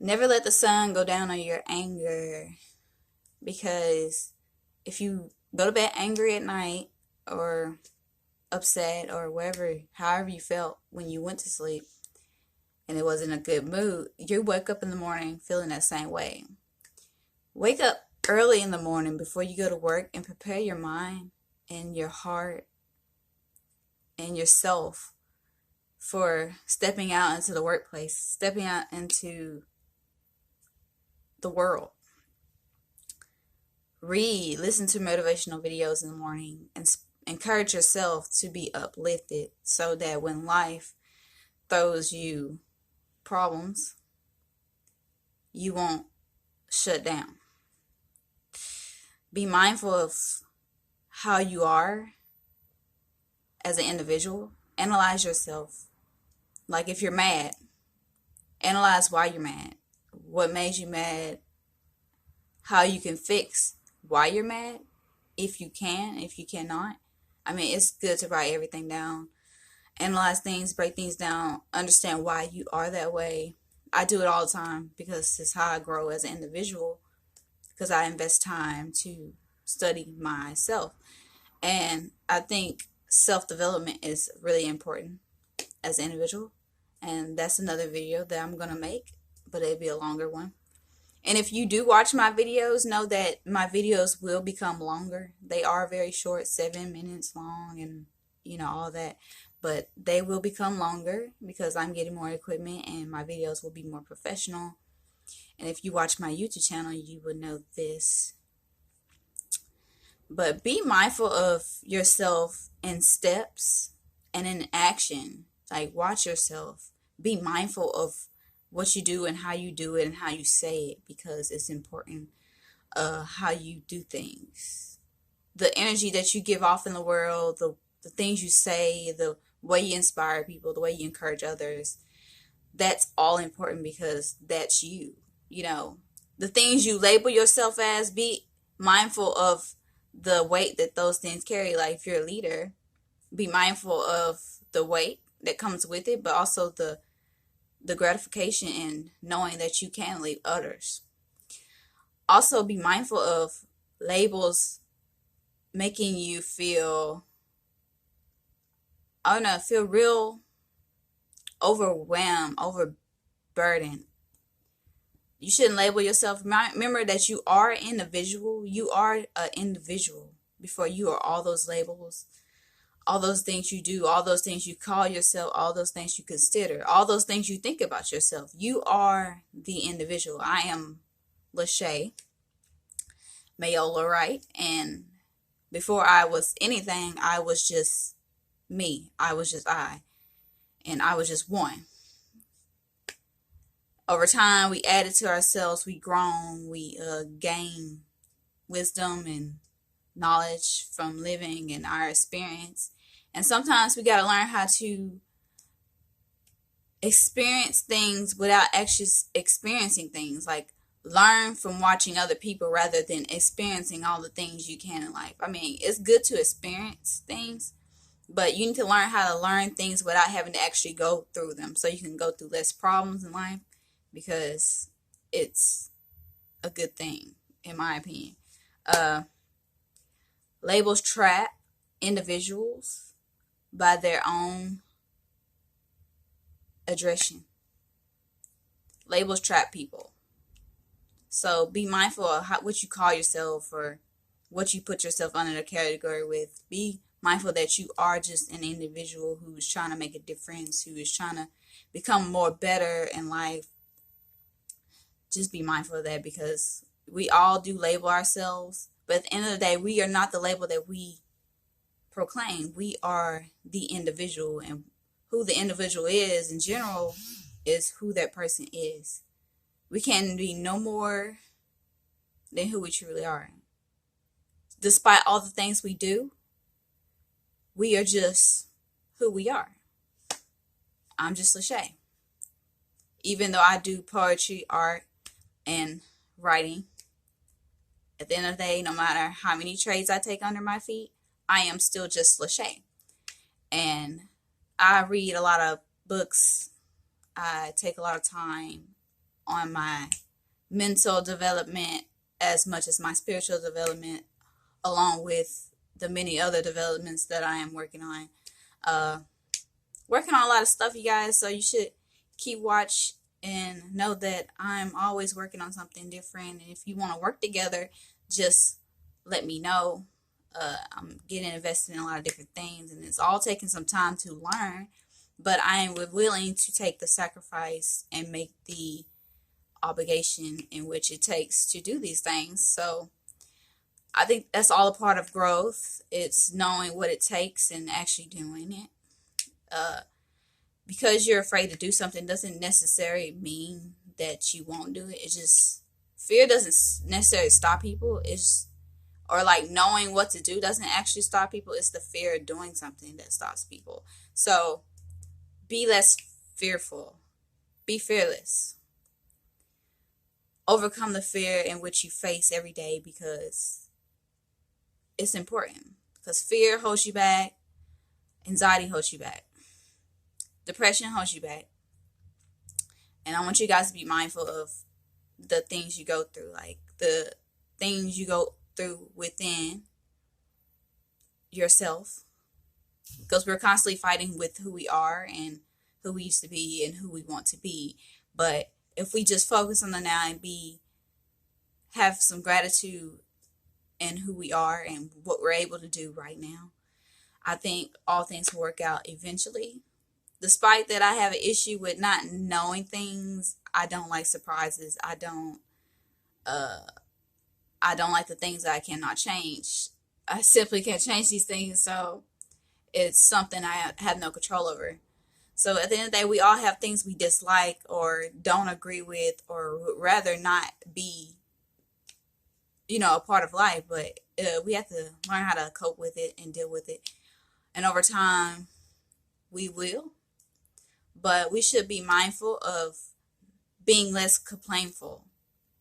Never let the sun go down on your anger, because if you go to bed angry at night or upset or wherever, however you felt when you went to sleep and it wasn't a good mood, you wake up in the morning feeling that same way. Wake up early in the morning before you go to work and prepare your mind and your heart and yourself for stepping out into the workplace, stepping out into the world. Read, listen to motivational videos in the morning, and encourage yourself to be uplifted so that when life throws you problems, you won't shut down. Be mindful of how you are as an individual. Analyze yourself. Like if you're mad, analyze why you're mad, what made you mad, how you can fix why you're mad, if you can, if you cannot. I mean, it's good to write everything down, analyze things, break things down, understand why you are that way. I do it all the time because it's how I grow as an individual, because I invest time to study myself. And I think self development is really important as an individual. And that's another video that I'm going to make, but it'll be a longer one. And if you do watch my videos, know that my videos will become longer. They are very short, 7 minutes long, and all that. But they will become longer because I'm getting more equipment and my videos will be more professional. And if you watch my YouTube channel, you would know this. But be mindful of yourself in steps and in action. Like, watch yourself. Be mindful of what you do and how you do it and how you say it, because it's important how you do things. The energy that you give off in the world, the things you say, the way you inspire people, the way you encourage others, that's all important because that's you. The things you label yourself as, be mindful of the weight that those things carry. Like if you're a leader, be mindful of the weight that comes with it, but also the gratification in knowing that you can lead others. Also be mindful of labels making you feel, I don't know, feel real overwhelmed, overburdened. You shouldn't label yourself. Remember that you are an individual. You are an individual before you are all those labels, all those things you do, all those things you call yourself, all those things you consider, all those things you think about yourself. You are the individual. I am Lachey Mayola, right? And before I was anything, I was just me. I was just I. And I was just one. Over time, we added to ourselves, we grown, we gain wisdom and knowledge from living and our experience. And sometimes we got to learn how to experience things without actually experiencing things. Like learn from watching other people rather than experiencing all the things you can in life. I mean, it's good to experience things, but you need to learn how to learn things without having to actually go through them, so you can go through less problems in life, because it's a good thing, in my opinion. Labels trap individuals by their own aggression. Labels trap people. So be mindful of what you call yourself or what you put yourself under the category with. Be mindful that you are just an individual who's trying to make a difference, who is trying to become more better in life. Just be mindful of that, because we all do label ourselves, but at the end of the day, we are not the label that we proclaim. We are the individual, and who the individual is in general is who that person is. We can be no more than who we truly are. Despite all the things we do, we are just who we are. I'm just Lachey. Even though I do poetry, art, and writing, at the end of the day, no matter how many trades I take under my feet, I am still just Lachey. And I read a lot of books. I take a lot of time on my mental development as much as my spiritual development, along with the many other developments that I am working on. Uh, Working on a lot of stuff, you guys, so you should keep watch and know that I'm always working on something different. And if you want to work together, just let me know. I'm getting invested in a lot of different things, and it's all taking some time to learn, but I am willing to take the sacrifice and make the obligation in which it takes to do these things. So I think that's all a part of growth. It's knowing what it takes and actually doing it. Uh, because you're afraid to do something doesn't necessarily mean that you won't do it. It's just fear doesn't necessarily stop people. It's or like knowing what to do doesn't actually stop people. It's the fear of doing something that stops people. So be less fearful. Be fearless. Overcome the fear in which you face every day because it's important. Because fear holds you back. Anxiety holds you back. Depression holds you back. And I want you guys to be mindful of the things you go through, like the things you go through within yourself. Because we're constantly fighting with who we are and who we used to be and who we want to be. But if we just focus on the now and have some gratitude in who we are and what we're able to do right now, I think all things will work out eventually. Despite that, I have an issue with not knowing things. I don't like surprises. I don't like the things that I cannot change. I simply can't change these things, so it's something I have no control over. So at the end of the day, we all have things we dislike or don't agree with or would rather not be, a part of life. But we have to learn how to cope with it and deal with it. And over time, we will. But we should be mindful of being less complainful.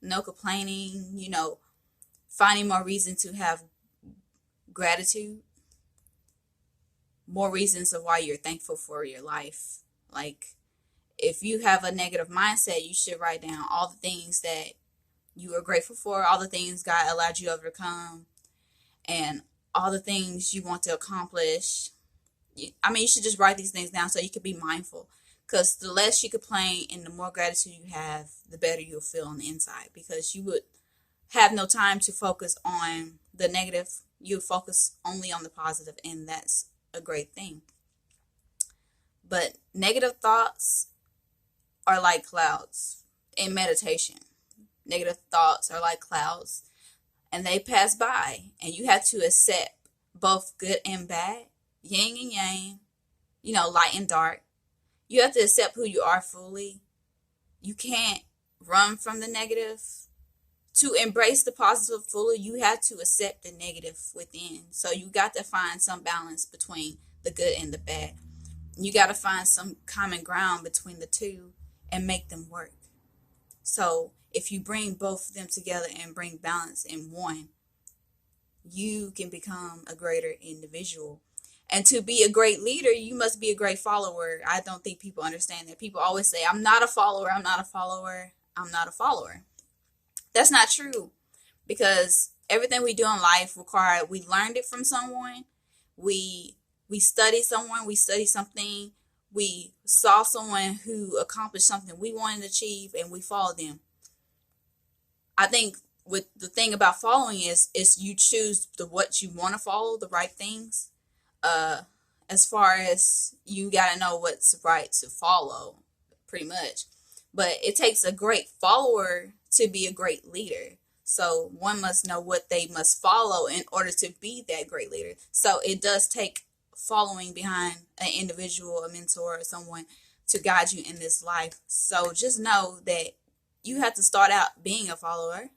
No complaining, finding more reason to have gratitude, more reasons of why you're thankful for your life. Like, if you have a negative mindset, you should write down all the things that you are grateful for, all the things God allowed you to overcome, and all the things you want to accomplish. You should just write these things down so you can be mindful. Because the less you complain and the more gratitude you have, the better you'll feel on the inside. Because you would have no time to focus on the negative. You focus only on the positive, and that's a great thing. But negative thoughts are like clouds in meditation. Negative thoughts are like clouds, and they pass by, and you have to accept both good and bad, yin and yang, light and dark. You have to accept who you are fully. You can't run from the negative. To embrace the positive fully, you have to accept the negative within. So you got to find some balance between the good and the bad. You got to find some common ground between the two and make them work. So if you bring both of them together and bring balance in one, you can become a greater individual. And to be a great leader, you must be a great follower. I don't think people understand that. People always say, I'm not a follower, I'm not a follower, I'm not a follower. That's not true, because everything we do in life we learned it from someone. We studied someone, we studied something, we saw someone who accomplished something we wanted to achieve, and we followed them. I think with the thing about following is you choose what you want to follow, the right things. As far as you got to know what's right to follow, pretty much. But it takes a great follower to be a great leader. So one must know what they must follow in order to be that great leader. So it does take following behind an individual, a mentor, or someone to guide you in this life. So just know that you have to start out being a follower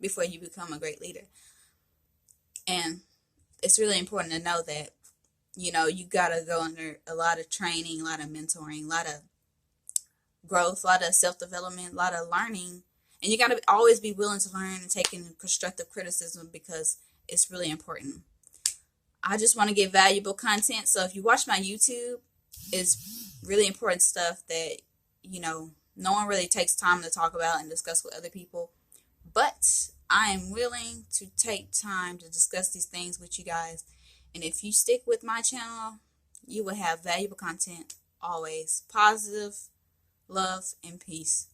before you become a great leader. And it's really important to know that, you got to go under a lot of training, a lot of mentoring, a lot of growth, a lot of self-development, a lot of learning. And you got to always be willing to learn and take in constructive criticism, because it's really important. I just want to give valuable content. So if you watch my YouTube, it's really important stuff that, No one really takes time to talk about and discuss with other people. But I am willing to take time to discuss these things with you guys. And if you stick with my channel, you will have valuable content always. Positive, love, and peace.